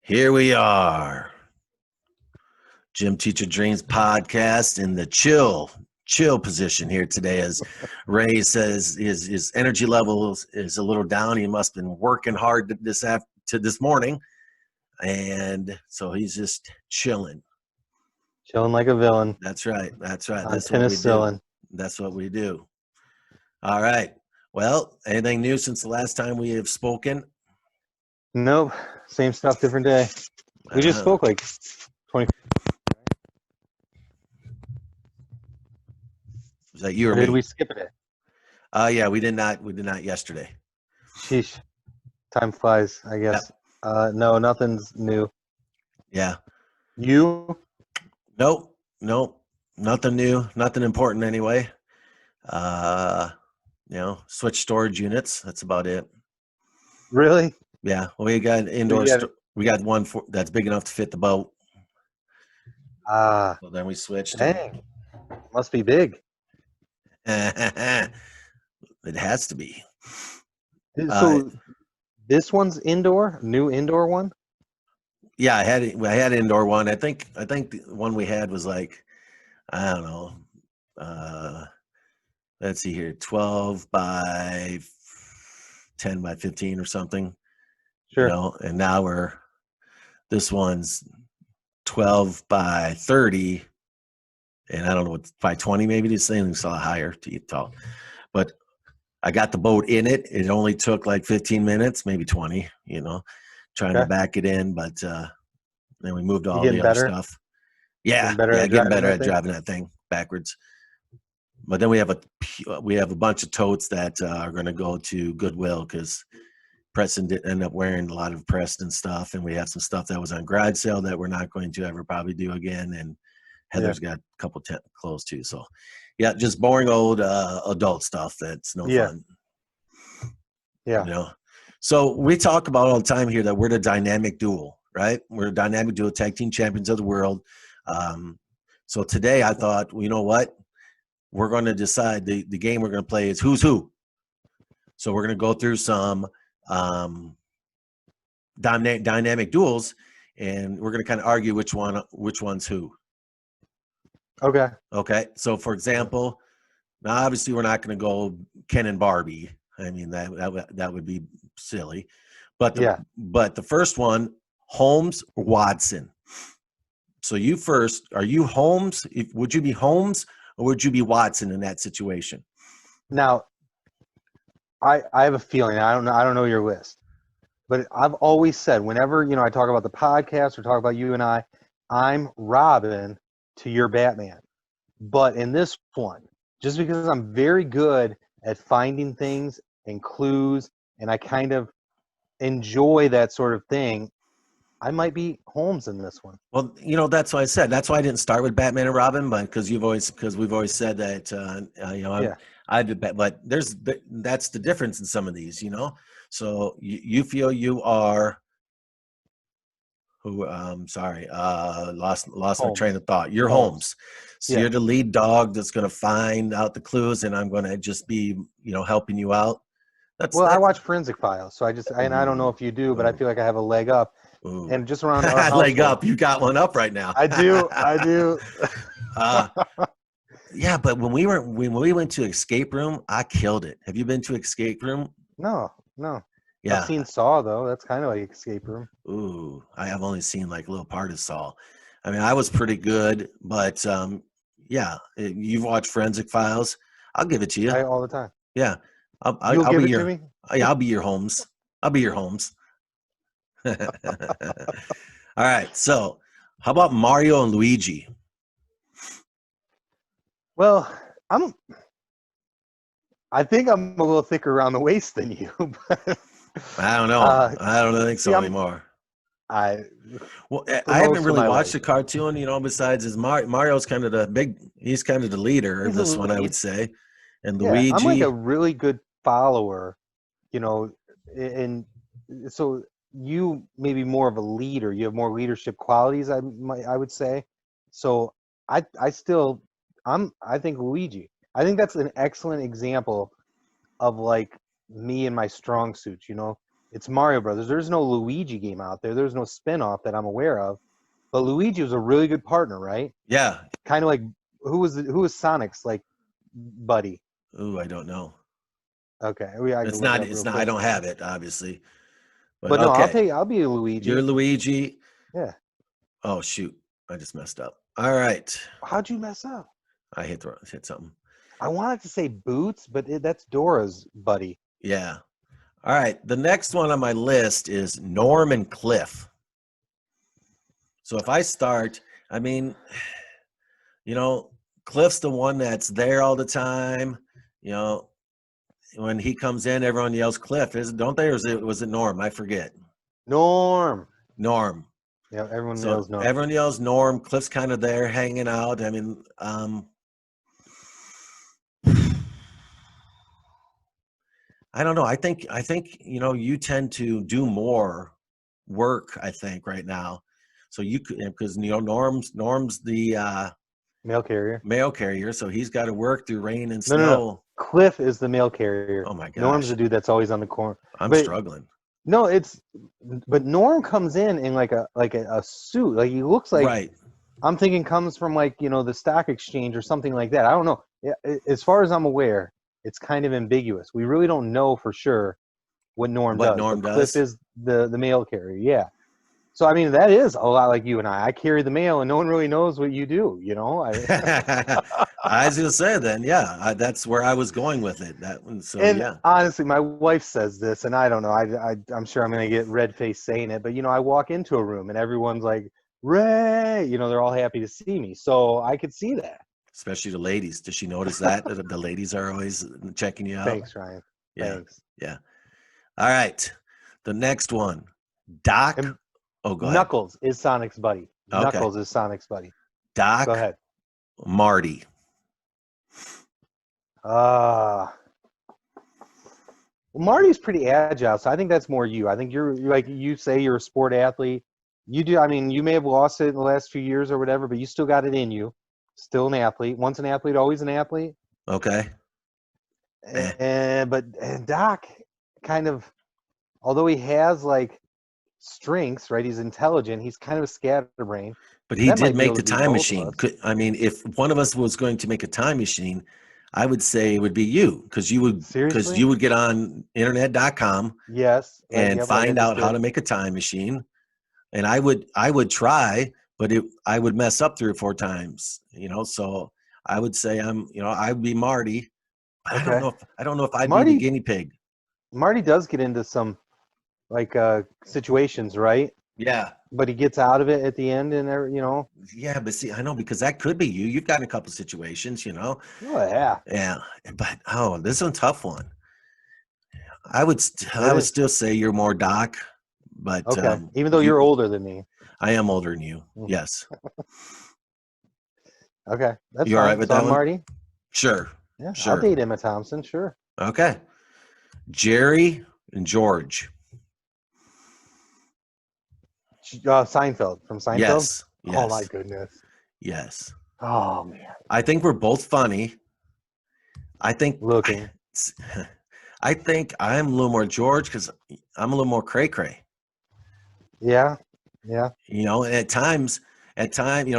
Here we are. Gym Teacher Dreams podcast in the chill position here today. As Ray says, his energy level is a little down. He must have been working hard this morning, and so he's just chilling. Chilling like a villain. That's right. That's right. On That's what we do. penicillin. That's what we do. All right. Well, anything new since the last time we have spoken? Nope. Same stuff, different day. We just spoke like 20. Was that you or Or did me? we skip it? Yeah, we did not. We did not yesterday. Sheesh. Time flies, I guess. No, nothing's new. Yeah. You? Nope. Nothing new. Nothing important anyway. Switch storage units. That's about it. Really? Yeah. Well, we got indoor. We got one that's big enough to fit the boat. So then we switched. Dang. Must be big. It has to be. So this one's indoor? New indoor one? Yeah, I had indoor one. I think the one we had was like, I don't know. Let's see here, 12 by 10 by 15 or something. Sure. And now this one's 12 by 30, and I don't know what, by 20 maybe. This thing's a lot higher to get tall. But I got the boat in it. It only took like 15 minutes, maybe 20, trying to back it in. But then we moved all the other stuff. Yeah, getting better at driving that thing backwards. But then we have a bunch of totes that are going to go to Goodwill because Preston didn't end up wearing a lot of Preston stuff, and we have some stuff that was on garage sale that we're not going to ever probably do again. And Heather's got a couple clothes too. So yeah, just boring old adult stuff that's no fun. Yeah. So we talk about all the time here that we're the dynamic duo, right? We're a dynamic duo, tag team champions of the world. So today I thought, well, you know what? We're going to decide the game we're going to play is who's who. So we're going to go through some dynamic duels, and we're going to kind of argue which one's who. Okay. So for example, now obviously we're not going to go Ken and Barbie. I mean that would be silly. But the first one, Holmes or Watson. So you first. Are you Holmes? Would you be Holmes or would you be Watson in that situation? Now, I have a feeling. I don't know your list, but I've always said whenever I talk about the podcast or talk about you and I'm Robin to your Batman. But in this one, just because I'm very good at finding things and clues, and I kind of enjoy that sort of thing, I might be Holmes in this one. Well, that's why I said. That's why I didn't start with Batman and Robin, but because we've always said that. I did, but that's the difference in some of these. So you feel you are. Who? Sorry. Lost my train of thought. You're Holmes. So you're the lead dog that's going to find out the clues, and I'm going to just be, helping you out. I watch Forensic Files, so I don't know if you do, but I feel like I have a leg up. Ooh. And just around our leg up, you got one up right now. I do. Yeah, but when we went to Escape Room, I killed it. Have you been to Escape Room? No. Yeah. I've seen Saw though. That's kind of like Escape Room. Ooh, I have only seen like a little part of Saw. I mean, I was pretty good, but you've watched Forensic Files. I'll give it to you. All the time. Yeah, I'll give it to me. Yeah, I'll be your Holmes. I'll be your Holmes. All right. So, how about Mario and Luigi? Well, I think I'm a little thicker around the waist than you. But I don't know. I don't think so anymore. I haven't really watched the cartoon, besides Mario's kind of he's kind of the leader of this one, I would say. And Luigi. I'm like a really good follower, and so you may be more of a leader. You have more leadership qualities, I would say. So I think Luigi. I think that's an excellent example of like me and my strong suits, It's Mario Brothers. There's no Luigi game out there. There's no spin-off that I'm aware of. But Luigi was a really good partner, right? Yeah. Kind of like who was Sonic's like buddy? Ooh, I don't know. Okay, I can It's look it not. up It's real not. I quick. don't have it, obviously. But But no, okay, I'll be a you're Luigi. Luigi. Yeah. Oh shoot, I just messed up. All right, How'd you mess up? I hit something. I wanted to say Boots, but that's Dora's buddy. Yeah. All right. The next one on my list is Norm and Cliff. So if I start, I mean, Cliff's the one that's there all the time. You know, when he comes in, everyone yells Cliff, don't they? Or was it Norm? I forget. Norm. Norm. Yeah, everyone So knows Norm. everyone yells Norm. Cliff's kind of there hanging out. I mean, I don't know. I think you tend to do more work, I think, right now. So you could, because Norm's the Mail carrier. mail carrier, so he's got to work through rain and No. snow. Cliff is the mail carrier. Oh my Norm's gosh, the dude that's always on the corner. I'm But struggling. no, but Norm comes in like a suit. Like he looks like Right. I'm thinking comes from like, the stock exchange or something like that. I don't know. Yeah, as far as I'm aware, it's kind of ambiguous. We really don't know for sure what Norm What does. Norm But Cliff does? is the mail carrier. Yeah. So I mean that is a lot like you and I. I carry the mail, and no one really knows what you do. I was gonna say then, yeah, that's where I was going with it. That one, so And yeah. honestly, my wife says this, and I don't know. I'm sure I'm going to get red face saying it, but I walk into a room and everyone's like, "Ray!" They're all happy to see me, so I could see that. Especially the ladies. Does she notice that the ladies are always checking you out? Thanks, Ryan. Yeah. Thanks. Yeah. All right. The next one, Doc. And Oh, go ahead. Knuckles is Sonic's buddy. Okay. Knuckles is Sonic's buddy. Doc. Go ahead. Marty. Marty's pretty agile, so I think that's more you. I think you're like you say you're a sport athlete. You do. I mean, you may have lost it in the last few years or whatever, but you still got it in you. Still an athlete. Once an athlete, always an athlete. Okay. And Doc kind of, although he has like strengths, right? He's intelligent. He's kind of a scatterbrain. But he did make the be time both of machine. us. I mean, if one of us was going to make a time machine, I would say it would be you, because you Seriously? would get on internet.com Yes. and Yep, like I find just out how did. to make a time machine. And I would try, but I would mess up 3 or 4 times, so I would say I would be Marty. But Okay. I don't know if I'd be Marty- the guinea pig. Marty does get into some like situations, right? Yeah. But he gets out of it at the end, and Yeah, but see, I know, because that could be you. You've got a couple situations, Oh yeah. Yeah, but this is a tough one. I would is. still say you're more Doc, but Okay. Even though you're older than me. I am older than you. Mhm. Yes. Okay. That's You fine. all right with So that I'm one? Marty. Sure. Yeah. Sure. I'll date Emma Thompson. Sure. Okay. Jerry and George. Seinfeld from Seinfeld. Yes. Yes. Oh my goodness. Yes. Oh man. I think we're both funny. I think Looking. I think I'm a little more George because I'm a little more cray cray. Yeah. Yeah. And at times,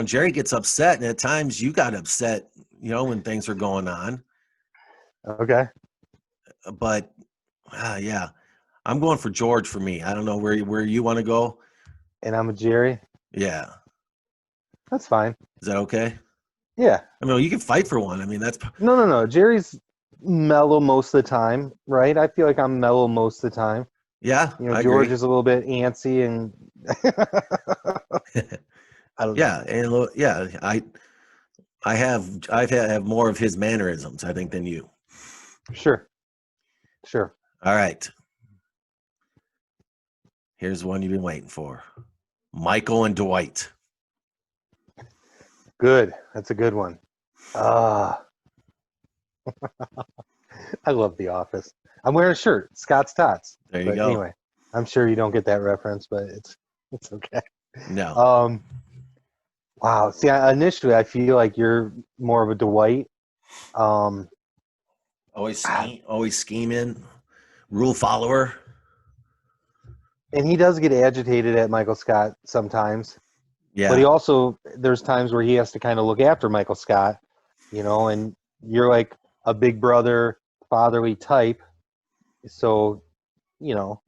Jerry gets upset, and at times you got upset, when things are going on. Okay. But yeah, I'm going for George for me. I don't know where you want to go. And I'm a Jerry. Yeah. That's fine. Is that okay? Yeah. I mean, you can fight for one. I mean, that's No. Jerry's mellow most of the time, right? I feel like I'm mellow most of the time. yeah. I George agree. is a little bit antsy and I don't know. Yeah, and yeah, I have more of his mannerisms, I think, than you. Sure. All right. Here's one you've been waiting for. Michael and Dwight. Good. That's a good one. I love The Office. I'm wearing a shirt, Scott's Tots. There you But go. anyway, I'm sure you don't get that reference, but it's okay. No. Wow. See, initially I feel like you're more of a Dwight. Always scheming, rule follower. And he does get agitated at Michael Scott sometimes, but he Yeah. also there's times where he has to kind of look after Michael Scott, and you're like a big brother, fatherly type. So, you know,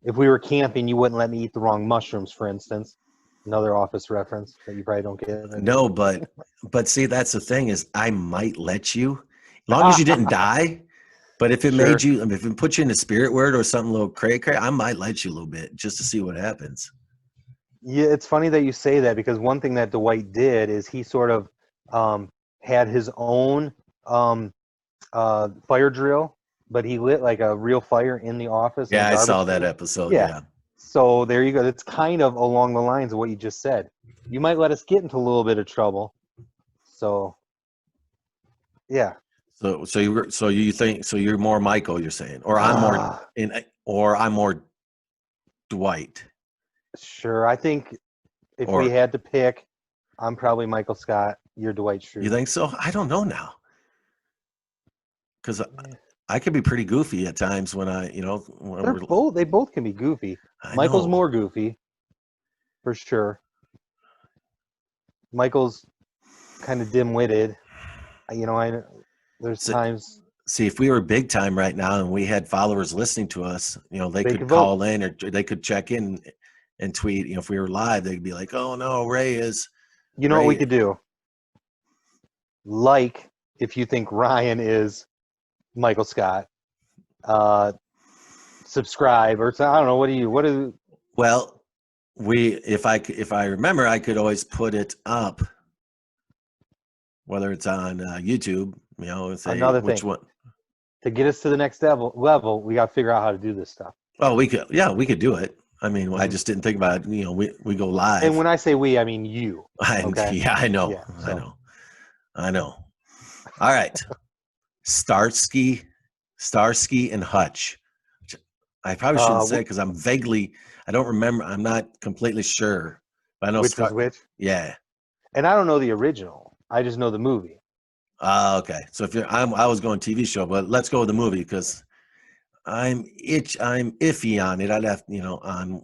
if we were camping, you wouldn't let me eat the wrong mushrooms, for instance. Another Office reference that you probably don't get. No, but see, that's the thing is I might let you, as long as you didn't die. But if it made Sure. you, I mean, if it put you in a spirit word or something a little cray, I might let you a little bit just to see what happens. Yeah, it's funny that you say that because one thing that Dwight did is he sort of had his own um, fire drill, but he lit like a real fire in the office in a Yeah, I garbage saw that can. episode. Yeah. Yeah. So there you go. It's kind of along the lines of what you just said. You might let us get into a little bit of trouble. So yeah. So you're more Michael, you're saying, or I'm more Ah, or I'm more Dwight, sure. I think if we or had to pick, I'm probably Michael Scott. You're Dwight you Schrute. think so? I don't know now because Yeah. I could be pretty goofy at times when when we're. They both can be goofy. I Michael's know. more goofy for sure. Michael's kind of dim-witted. I there's So, times see, if we were big time right now and we had followers listening to us, they they could could vote. call in or they could check in and tweet. If we were live, they'd be like, "Oh no, You know what we Ray." could do? Like if you think Ryan is Michael Scott, uh, subscribe or I don't know. What is Well, if I remember, I could always put it up, whether it's on YouTube, and say another which thing one. to get us to the next level? We got to figure out how to do this stuff. Oh, we could do it. I mean, I Hmm. just didn't think about it. We go And live. when I say we, I mean you. Okay. Yeah, I know, Yeah. I So know, I know. All right, Starsky, Starsky and Hutch. I probably shouldn't say because I don't remember. I'm not completely sure. But I know which was which? Yeah. And I don't know the original. I just know the movie. Okay. So if I was going TV show, but let's go with the movie because I'm iffy on it. I'd have, on You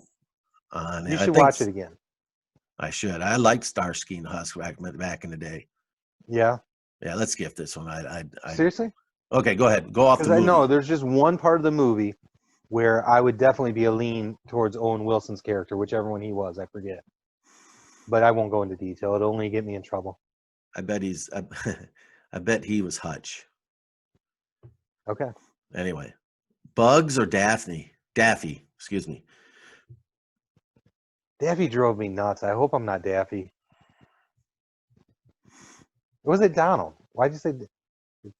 it. I should think watch it again. I should. I liked Starsky and Hutch back in the day. Yeah. Yeah, let's skip this one. Seriously? Okay, go ahead. Go off the Because I know movie. there's just one part of the movie where I would definitely be a lean towards Owen Wilson's character, whichever one he was. I forget. But I won't go into detail. It'll only get me in trouble. I bet I bet he was Hutch. Okay. Anyway, Bugs or Daphne? Daffy, excuse me. Daffy drove me nuts. I hope I'm not Daffy. Was it Donald? Why'd you say? Yeah,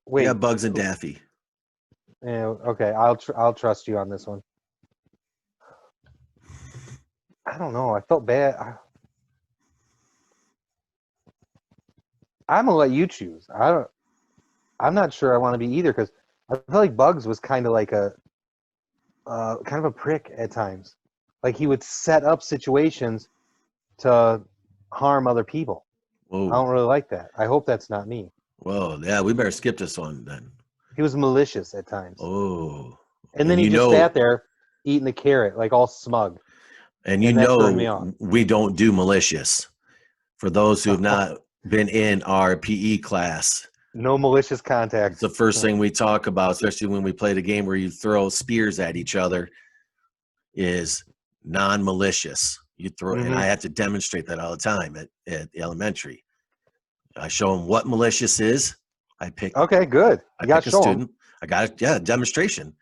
Wait. Bugs and Daffy. Okay. I'll trust you on this one. I don't know. I felt bad. I'm gonna let you choose. I'm not sure I want to be either because I feel like Bugs was kind of like kind of a prick at times. Like he would set up situations to harm other people. I Whoa, don't really like that. I hope that's not me. whoa. Yeah, we better skip this one then. He was malicious at times. Oh, And then and he just sat there eating the carrot, like all smug. And that turned me off. we don't do malicious. For those who have not been in our PE class, No malicious it's contact. the first thing we talk about, especially when we play the game where you throw spears at each other, is non-malicious. You throw, and Hmm. I have to demonstrate that all the time at elementary. I show them what malicious is. I pick Okay, good. I You got pick to a show him. student. I got it. Yeah, demonstration,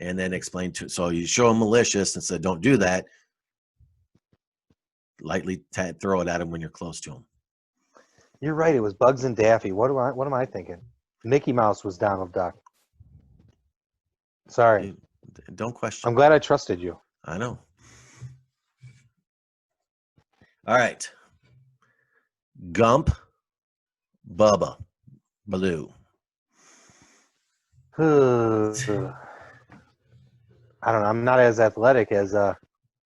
and then explain to. So you show them malicious and say, "Don't do that." Lightly throw it at them when you're close to them. You're right. It was Bugs and Daffy. What am I thinking? Mickey Mouse was Donald Duck. Sorry. Don't question. I'm glad I trusted you. I know. All right. Gump, Bubba, Baloo. I don't know. I'm not as athletic as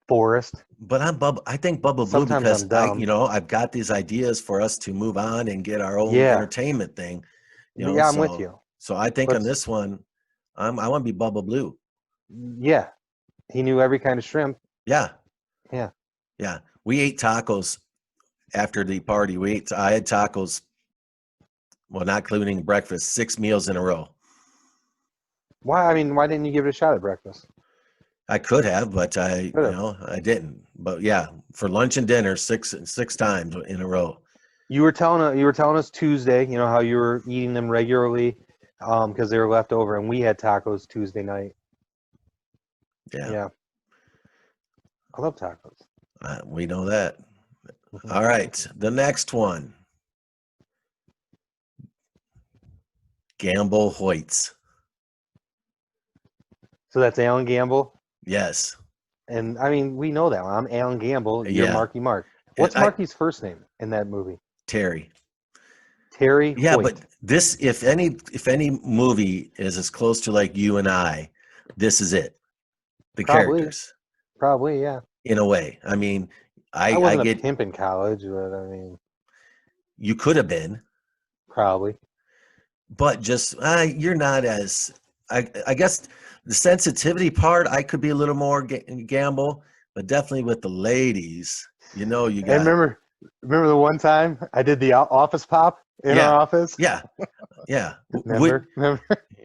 Forrest. But I'm Bubba. I think Bubba Blue Sometimes because I'm dumb. I've got these ideas for us to move on and get our own Yeah. entertainment thing. Yeah, I'm with you. So I think But on this one, I want to be Bubba Blue. yeah, He knew every kind of shrimp. Yeah. Yeah. Yeah. We ate tacos after the party. I had tacos, well, not including breakfast, 6 meals in a row. Why? I mean, why didn't you give it a shot at breakfast? I could have, but Could have. I didn't. But yeah, for lunch and dinner, six times in a row. You were telling us Tuesday, you know, how you were eating them regularly, because they were left over, and we had tacos Tuesday night. Yeah, Yeah, I love tacos. we know that. All right, the next one, Gamble Hoyts. So that's Alan Gamble, Yes. and I mean, we know that one. I'm Alan Gamble. You're Yeah. Marky Mark. What's Marky's first name in that movie? Terry. Terry Yeah, Hoyt. but this, if any movie is as close to like You and I, this is it. The characters, Probably, yeah. in a way. I mean, I I wasn't a get, pimp in college, but I mean, you could have been, probably. but just you're not as. I guess the sensitivity part, I could be a little more gamble, but definitely with the ladies, you And got. remember the one time I did the office pop in Yeah, our office? yeah, yeah. Remember?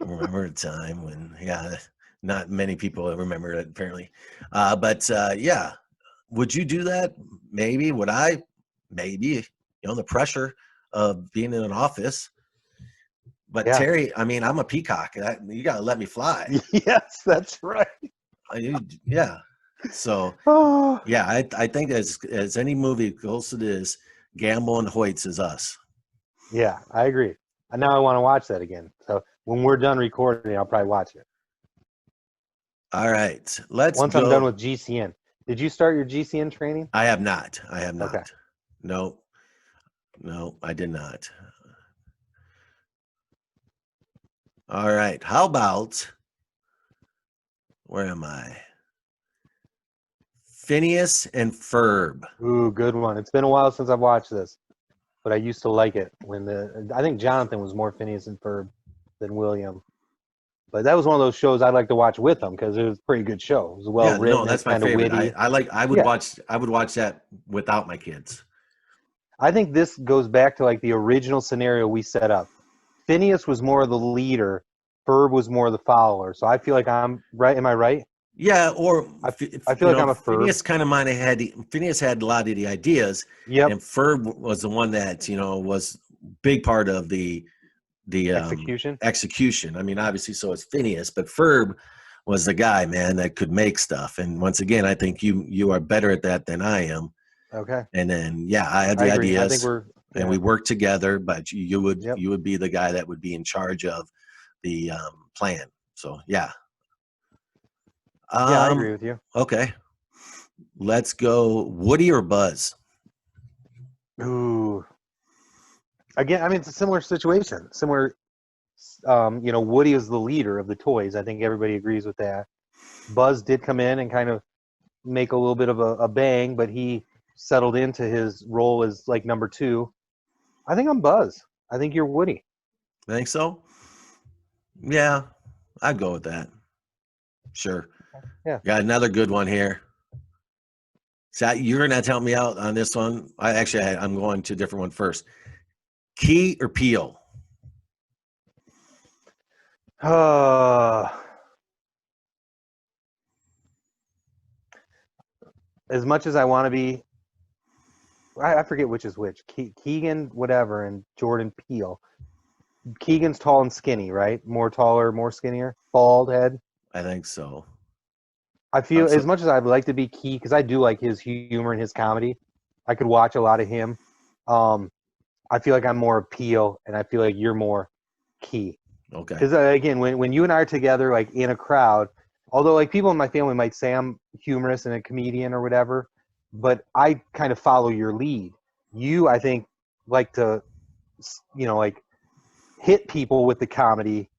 Remember a time when, yeah, not many people remember it apparently, but yeah, would you do that? Maybe. Would I? Maybe. The pressure of being in an office. But Yeah. Terry, I mean, I'm a peacock. You got to let me fly. Yes, that's right. Yeah. So Oh, yeah, I think as any movie goes to this, Gamble and Hoyts is us. yeah, I agree. And now I want to watch that again. So when we're done recording, I'll probably watch it. All right, let's Once go. I'm done with GCN. Did you start your GCN training? I have not. I have not. Okay. No, I did not. All right. How about, where am I? Phineas and Ferb. Ooh, good one. It's been a while since I've watched this, but I used to like it I think Jonathan was more Phineas and Ferb than William. But that was one of those shows I'd like to watch with them because it was a pretty good show. It was well Yeah, written. no, It's that's my kind of favorite. witty. I would Yeah. watch that without my kids. I think this goes back to like the original scenario we set up. Phineas was more of the leader. Ferb was more the follower. So I feel like I'm right. Am I right? Yeah, or I feel like I'm a Ferb. Phineas had a lot of the ideas, Yep. and Ferb was the one that was big part of the Execution. execution. I mean, obviously, so is Phineas, but Ferb was the guy, man, that could make stuff. And once again, I think you are better at that than I am. Okay. And then I had I the agree. ideas. I think and we worked together, but you Yep. would be the guy that would be in charge of the plan. So yeah. I agree with you. Okay. Let's go Woody or Buzz. Ooh. Again, I mean, it's a similar situation. Similar. Woody is the leader of the toys. I think everybody agrees with that. Buzz did come in and kind of make a little bit of a bang, but he settled into his role as like number two. I think I'm Buzz. I think you're Woody. Think so? Yeah, I'd go with that. Sure. Yeah. Got another good one here. So you're gonna have to help me out on this one. I'm going to a different one first. Key or Peele? As much as I want to be, I forget which is which. Keegan, whatever, and Jordan Peele. Keegan's tall and skinny, right? More taller, more skinnier, bald head. I think so. I feel as much as I'd like to be Key, because I do like his humor and his comedy. I could watch a lot of him. I feel like I'm more Peele, and I feel like you're more Key. Okay. Because again, when you and I are together, like in a crowd, although like people in my family might say I'm humorous and a comedian or whatever, but I kind of follow your lead. You, I think, like to, like hit people with the comedy,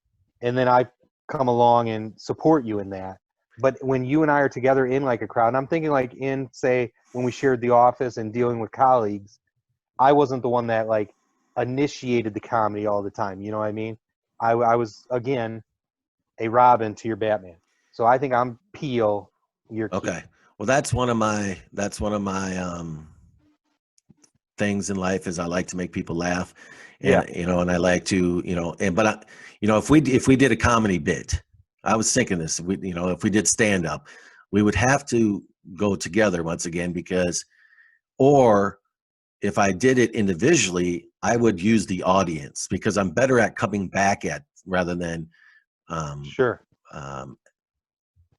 and then I come along and support you in that. But when you and I are together in like a crowd, and I'm thinking like in, say, when we shared the office and dealing with colleagues, I wasn't the one that like initiated the comedy all the time. You know what I mean? I was, again, a Robin to your Batman. So I think I'm Peele your key. Okay. Well, that's one of my things in life is I like to make people laugh, and and I like to if we did a comedy bit, I was thinking this, if we did stand up, we would have to go together once again or if I did it individually, I would use the audience because I'm better at coming back at rather than Sure.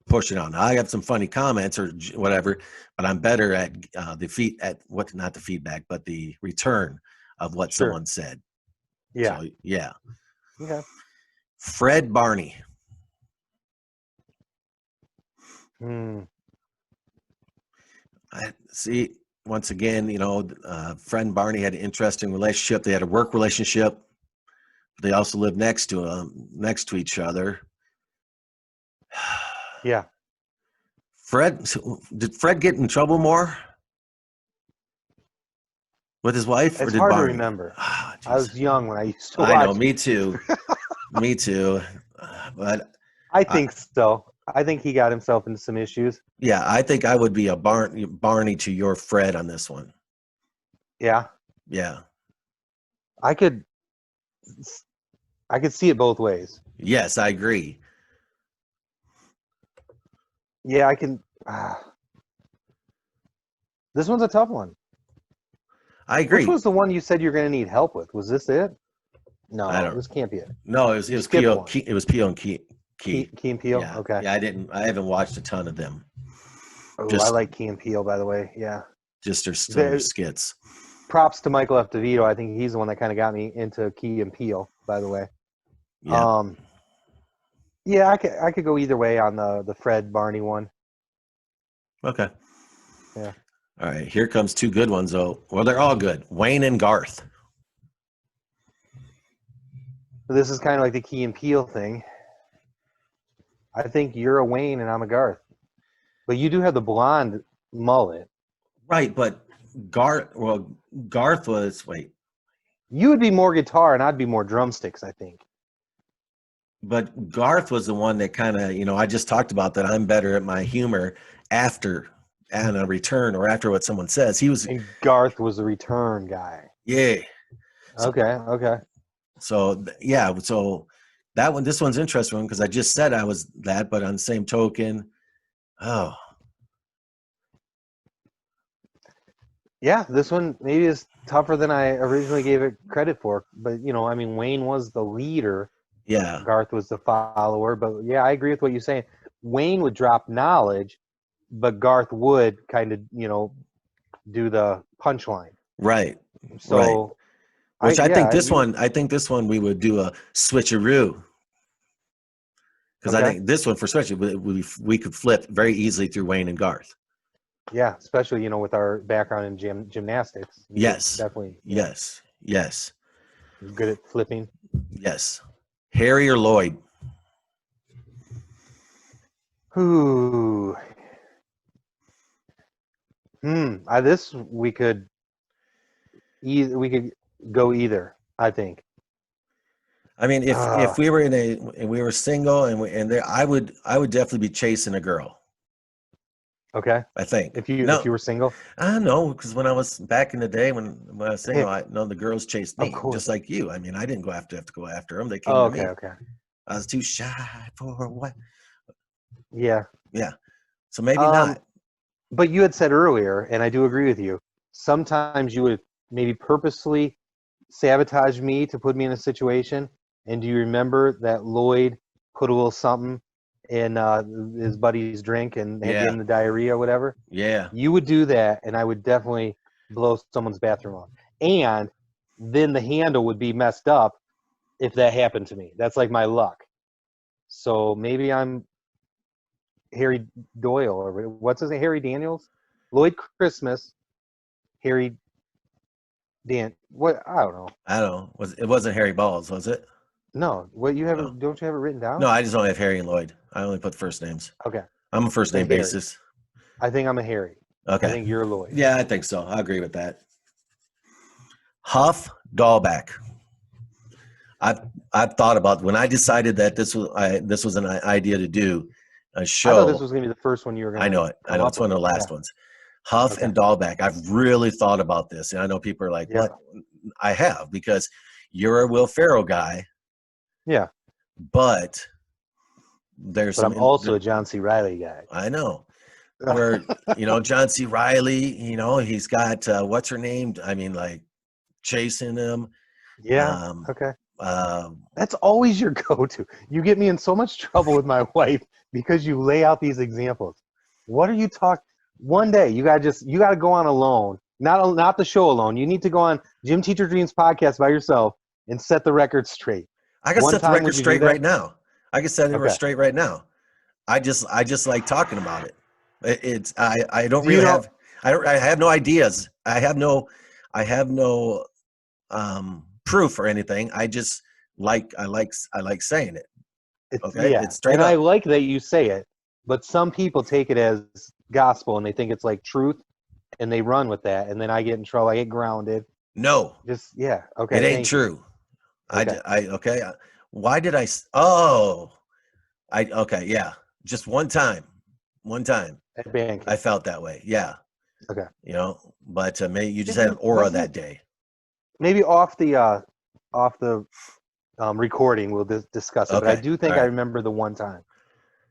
pushing on. I have some funny comments or whatever, but I'm better at not the feedback, but the return of what Sure. someone said. Yeah. So, yeah. Okay. Fred Barney. I see. Once again, Fred and Barney had an interesting relationship. They had a work relationship. They also lived next to each other. Yeah. Did Fred get in trouble more with his wife, or It's did hard Barney? to remember. Ah, I was young when I used to watch. I know, me too. Me too. But I think so. I think he got himself into some issues. yeah, I think I would be a Barney to your Fred on this one. Yeah. Yeah. I could see it both ways. Yes, I agree. Yeah, I can. This one's a tough one. I agree. Which was the one you said you're going to need help with? Was this it? No, this can't be it. No, it was Pio. It was Pio and Key. Key and Peele. Yeah. Okay. Yeah, I haven't watched a ton of them. Oh, I like Key and Peele, by the way. Yeah. Just their skits. Props to Michael F. DeVito. I think he's the one that kind of got me into Key and Peele, by the way. Yeah. Yeah, I could go either way on the Fred Barney one. Okay. Yeah. All right. Here comes two good ones, though. Well, they're all good. Wayne and Garth. This is kind of like the Key and Peele thing. I think you're a Wayne and I'm a Garth. But you do have the blonde mullet. Right, but Garth was, wait. You would be more guitar and I'd be more drumsticks, I think. But Garth was the one that kind of, I just talked about that I'm better at my humor after a return or after what someone says. And Garth was the return guy. Yeah. Okay. So, yeah, so this one's interesting because I just said I was that, but on the same token, yeah, this one maybe is tougher than I originally gave it credit for. But, Wayne was the leader. Yeah. Garth was the follower. But, yeah, I agree with what you're saying. Wayne would drop knowledge, but Garth would kind of, do the punchline. Right. So, right. Which I think this one we would do a switcheroo. Because I think this one for switcheroo, we could flip very easily through Wayne and Garth. Yeah, especially, with our background in gymnastics. Yes. Definitely. Yes. Good at flipping. Yes. Harry or Lloyd? Ooh. This we could go either, I think. I mean, if we were single I would definitely be chasing a girl. Okay. I think. If you were single? I don't know, because when I was back in the day when I was single, I know the girls chased me, just like you. I mean, I didn't have to go after them. They came to me. Okay. I was too shy for what? Yeah. Yeah. So maybe not. But you had said earlier, and I do agree with you, sometimes you would maybe purposely sabotage me to put me in a situation. And do you remember that Lloyd put a little something in his buddy's drink and had in the diarrhea or whatever? Yeah. You would do that, and I would definitely blow someone's bathroom up. And then the handle would be messed up if that happened to me. That's like my luck. So maybe I'm Harry Doyle, or what's his name? Harry Daniels? Lloyd Christmas, Harry what? I don't know. It wasn't Harry Balls, was it? No. What you have? No. Don't you have it written down? No, I just only have Harry and Lloyd. I only put first names. Okay. I'm a first name basis. I think I'm a Harry. Okay. I think you're Lloyd. Yeah, I think so. I agree with that. Huff Dahlback. I've thought about when I decided that this was an idea to do. a I thought this show. was going to be the first one you were going to. I know it. I know it's one of the last ones. Huff Okay. and Dahlback. I've really thought about this, and I know people are like, Yeah. "What?" I have, because you're a Will Ferrell guy, Yeah. but there's But some. I'm also a John C. Riley guy. I know where John C. Riley. He's got what's her name? I mean, like chasing him. Yeah. Um, Okay. um, That's always your go-to. You get me in so much trouble with my wife because you lay out these examples. What are you talking? One day you got to go on alone, not the show alone. You need to go on Gym Teacher Dreams podcast by yourself and set the record straight. I can One set the time record would you do straight that? right now. I can set it Okay. straight right now. I just like talking about it. I don't Do you really know- have I have no ideas. I have no proof or anything. I like saying it. Okay, Yeah, it's straight and I up. like that you say it, but some people take it as gospel and they think it's like truth, and they run with that, and then I get in trouble. I get grounded. No, Yeah. Okay. it ain't thank you. true. Okay. Okay. Why did I? Oh, okay. Yeah, just one time. At band camp. I felt that way. Yeah. Okay. But maybe you just had an aura that day. Maybe off the recording we'll discuss it. But I Okay, do think all I right. remember the one time.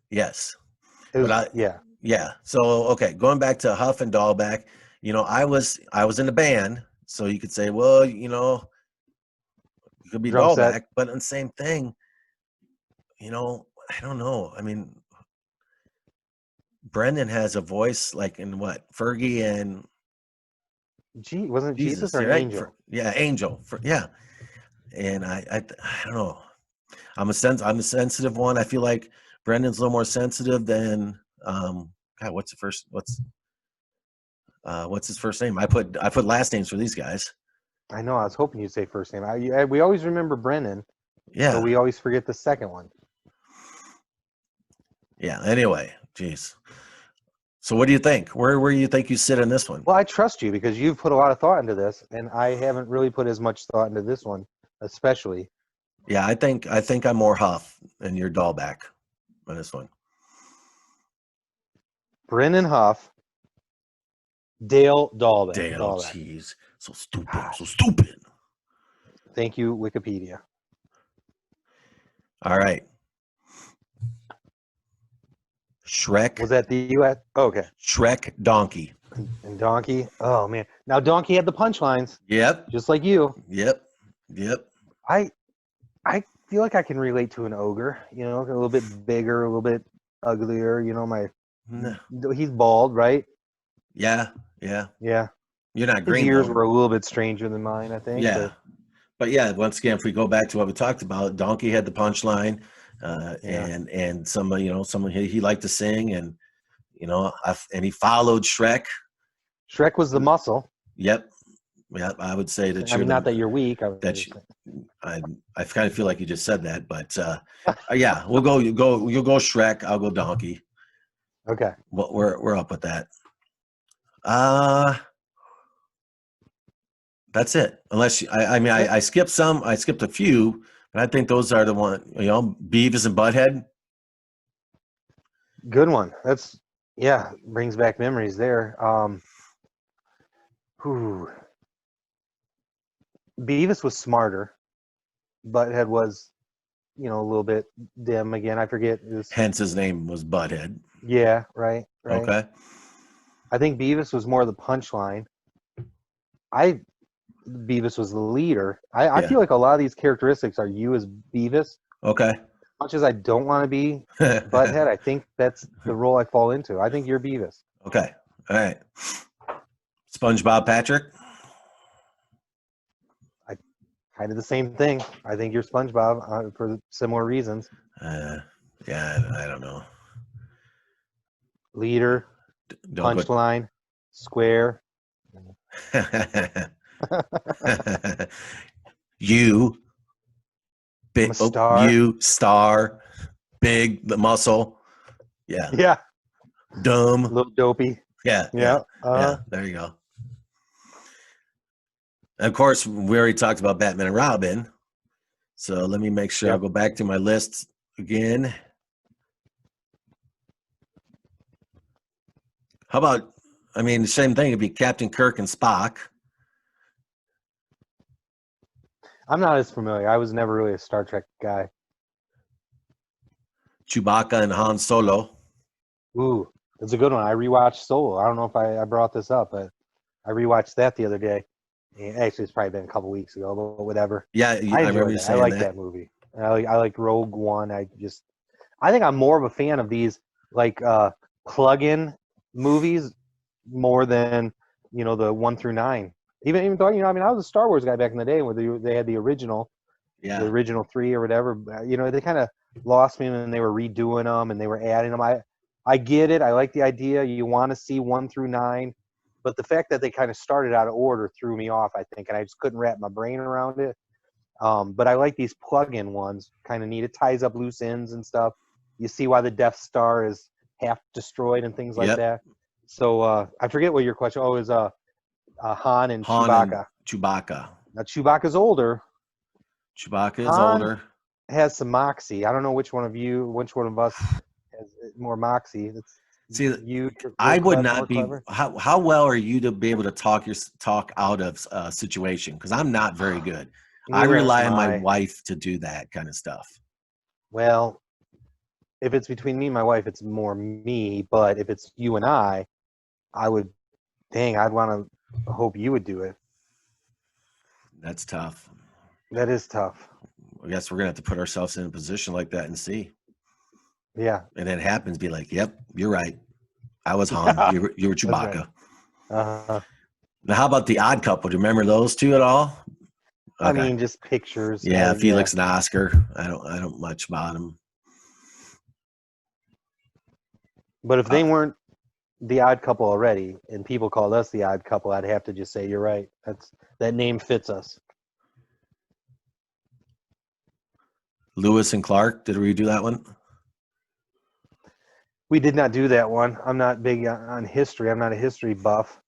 Yes. It was, But yeah. Yeah. So okay, going back to Huff and Dahlback, I was in the band, so you could say, well, it could be Drum set. Dahlback, but the same thing. I don't know. I mean, Brendan has a voice like in what Fergie and Wasn't it Jesus or an right? angel? Angel. Yeah. And I don't know. I'm a sensitive one. I feel like Brendan's a little more sensitive than God. What's his first name? I put last names for these guys. I know. I was hoping you'd say first name. We always remember Brennan, Yeah. but we always forget the second one. Yeah. Anyway, geez. So what do you think? Where do you think you sit in this one? Well, I trust you because you've put a lot of thought into this, and I haven't really put as much thought into this one, especially. Yeah, I think I'm more Huff and you're Dahlback on this one. Brennan Huff, Dale Dahlback. Dale, jeez, so stupid. Thank you, Wikipedia. All right. Shrek. Was that the U.S.? Oh, okay. Shrek, Donkey. And Donkey. Oh man. Now Donkey had the punchlines. Yep. Just like you. Yep. I feel like I can relate to an ogre. A little bit bigger, a little bit uglier. He's bald, right? Yeah. Yeah. You're not His green. ears though. were a little bit stranger than mine, I think. Yeah. But yeah, once again, if we go back to what we talked about, Donkey had the punchline, and someone he liked to sing, and and he followed Shrek. Shrek was the muscle. Yep. I would say that. Not that you're weak. I kind of feel like you just said that, but yeah, we'll go. You'll go Shrek. I'll go Donkey. Okay. Well, we're up with that. That's it. Unless I skipped some. I skipped a few, but I think those are the one. Beavis and Butthead. Good one. That's brings back memories there. Beavis was smarter. Butthead was, a little bit dim again. I forget. Hence his name was Butthead. Yeah, right. Okay. I think Beavis was more the punchline. Beavis was the leader. I feel like a lot of these characteristics are you as Beavis. Okay. As much as I don't want to be Butthead, I think that's the role I fall into. I think you're Beavis. Okay. All right. SpongeBob Patrick. Kind of the same thing. I think you're SpongeBob for similar reasons. Yeah, I don't know. Leader, punchline, square. You, big star. You star, big the muscle. Yeah. Yeah. Dumb. A little dopey. Yeah. Yeah. Yeah. There you go. And of course, we already talked about Batman and Robin. So let me make sure I'll go back to my list again. How about? I mean, the same thing. It'd be Captain Kirk and Spock. I'm not as familiar. I was never really a Star Trek guy. Chewbacca and Han Solo. Ooh, it's a good one. I rewatched Solo. I don't know if I brought this up, but I rewatched that the other day. And actually, it's probably been a couple weeks ago, but whatever. Yeah, I I remember enjoyed you that. I saying like that. that movie. I like Rogue One. I think I'm more of a fan of these like plug-in movies more than the 1 through 9. Even though I mean I was a Star Wars guy back in the day where they had the original Yeah, 3 or whatever. They kind of lost me when they were redoing them and they were adding them. I get it. I like the idea. You want to see 1 through 9, but the fact that they kind of started out of order threw me off, I think, and I just couldn't wrap my brain around it. But I like these plug-in ones. Kind of neat. It ties up loose ends and stuff. You see why the Death Star is half destroyed and things like Yep. that. So I forget what your question. Oh, is Han and Han Chewbacca. and Chewbacca. Now Chewbacca's older. Chewbacca is Han older. has some moxie. I don't know which one of us has more moxie. That's See, you. I would more not be. clever. How well are you to be able to talk out of a situation? Because I'm not very good. I Neither rely am on my I. wife to do that kind of stuff. Well, if it's between me and my wife, it's more me. But if it's you and I would. Dang, I'd want to hope you would do it. That's tough. That is tough. I guess we're gonna have to put ourselves in a position like that and see. Yeah. And then it happens, be like, "Yep, you're right. I was Han. You were That's right. Chewbacca." Now, how about the Odd Couple? Do you remember those two at all? I mean, just pictures. Yeah, Felix and Oscar. I don't much about them. But if they weren't the Odd Couple already, and people called us the Odd Couple, I'd have to just say you're right. That name fits us. Lewis and Clark. Did we do that one? We did not do that one. I'm not big on history. I'm not a history buff.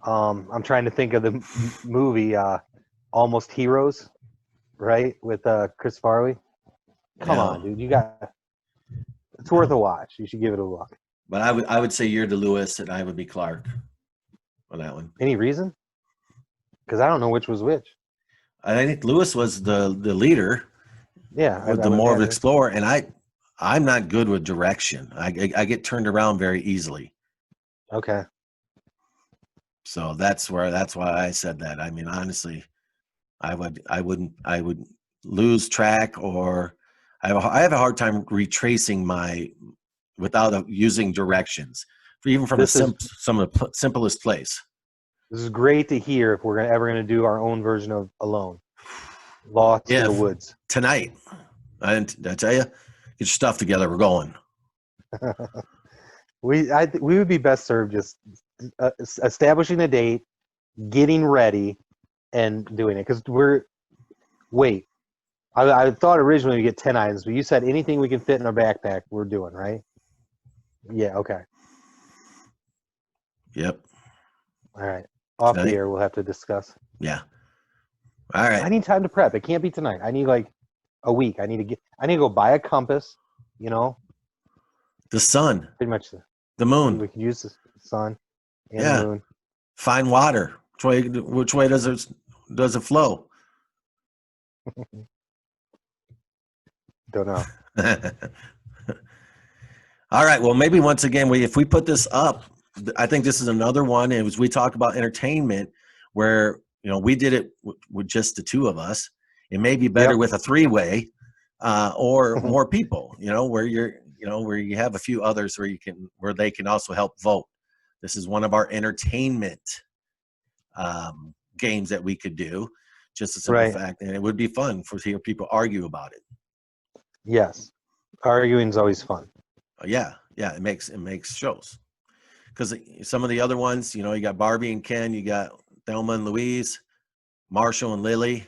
I'm trying to think of the movie Almost Heroes, right, with Chris Farley. Come on, dude. It's worth a watch. You should give it a look. But I would say you're the Lewis and I would be Clark on that one. Any reason? Because I don't know which was which. I think Lewis was the leader. Yeah, with the more of an explorer, and I'm not good with direction. I get turned around very easily. Okay. So that's why I said that. I mean, honestly, I would lose track, or I have a hard time retracing without using directions, even from some of the simplest place. This is great to hear. If we're ever going to do our own version of Alone, Lost in the Woods tonight. I tell you, get your stuff together. We're going. we would be best served just establishing a date, getting ready, and doing it. Because I thought originally we get 10 items, but you said anything we can fit in our backpack, we're doing, right? Yeah. Okay. Yep. All right. Off the air, we'll have to discuss. Yeah. All right. I need time to prep. It can't be tonight. I need like a week. I need to go buy a compass, The sun. Pretty much the moon. We could use the sun and the moon. Find water. Which way does it flow? Don't know. All right. Well, maybe once again, if we put this up, I think this is another one. It was, we talk about entertainment where, we did it with just the two of us. It may be better with a 3-way or more people, where where you have a few others where they can also help vote. This is one of our entertainment games that we could do. Just a simple fact. And it would be fun to hear people argue about it. Yes. Arguing is always fun. Yeah. It makes shows. Because some of the other ones, you got Barbie and Ken, you got Thelma and Louise, Marshall and Lily.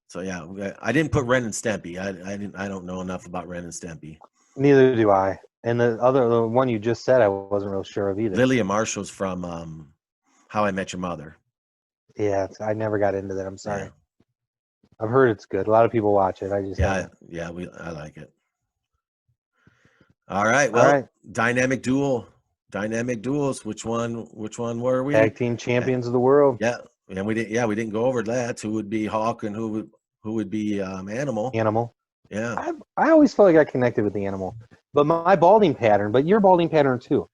So yeah, I didn't put Ren and Stimpy. I don't know enough about Ren and Stimpy. Neither do I. And the one you just said, I wasn't real sure of either. Lily and Marshall's from How I Met Your Mother. Yeah, I never got into that. I'm sorry. Yeah. I've heard it's good. A lot of people watch it. I just I like it. All right. Well, Dynamic Duel Dynamic duels. Which one were we? Tag team champions of the world. Yeah. And we didn't go over that. Who would be Hawk and who would be Animal? Animal. Yeah. I always felt like I connected with the Animal. But my balding pattern, but your balding pattern too.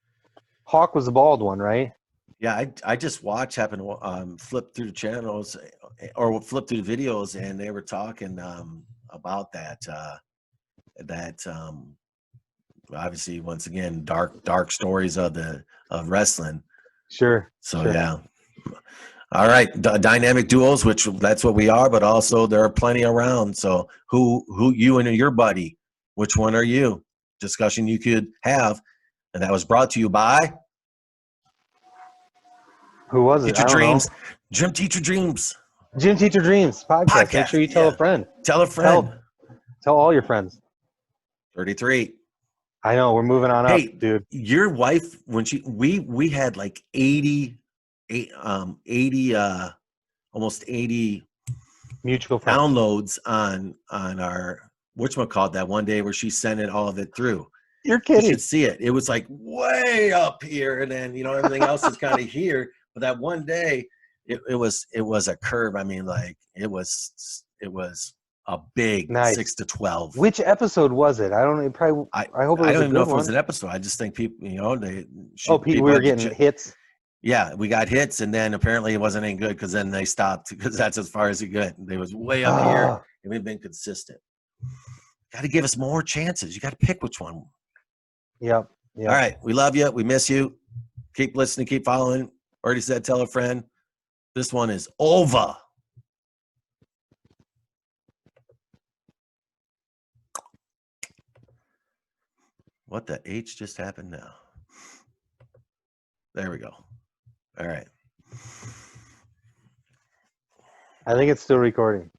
Hawk was the bald one, right? Yeah, I just happened to flip through the channels or flip through the videos, and they were talking about that. Obviously, once again, dark stories of wrestling. Sure. So sure. yeah. All right, dynamic duos, which that's what we are, but also there are plenty around. So who you and your buddy, which one are you? Discussion you could have, and that was brought to you by Who was it? Teacher I don't Dreams, know. Gym Teacher Dreams Gym Teacher Dreams podcast. Make sure you tell yeah. a friend. Tell a friend. Tell all your friends. 33. I know we're moving on Hey, up, dude. Your wife, when we had like 80 almost 80 Mutual friends. downloads on our whatchamacallit that one day where she sent it all of it through. You're You kidding. should see it. It was like way up here, and then everything else is kind of here. But that one day, it was a curve. I mean, like it was a big Nice. 6 to 12. Which episode was it? I don't know. Probably. I hope it was I don't a even know good if it was one. an episode. I just think people, We were getting hits. Yeah, we got hits, and then apparently it wasn't any good because then they stopped because that's as far as it got. They was way up here, and we've been consistent. Got to give us more chances. You got to pick which one. Yep. All right, we love you. We miss you. Keep listening. Keep following. Already said, tell a friend. This one is over. What the H just happened now? There we go. All right. I think it's still recording.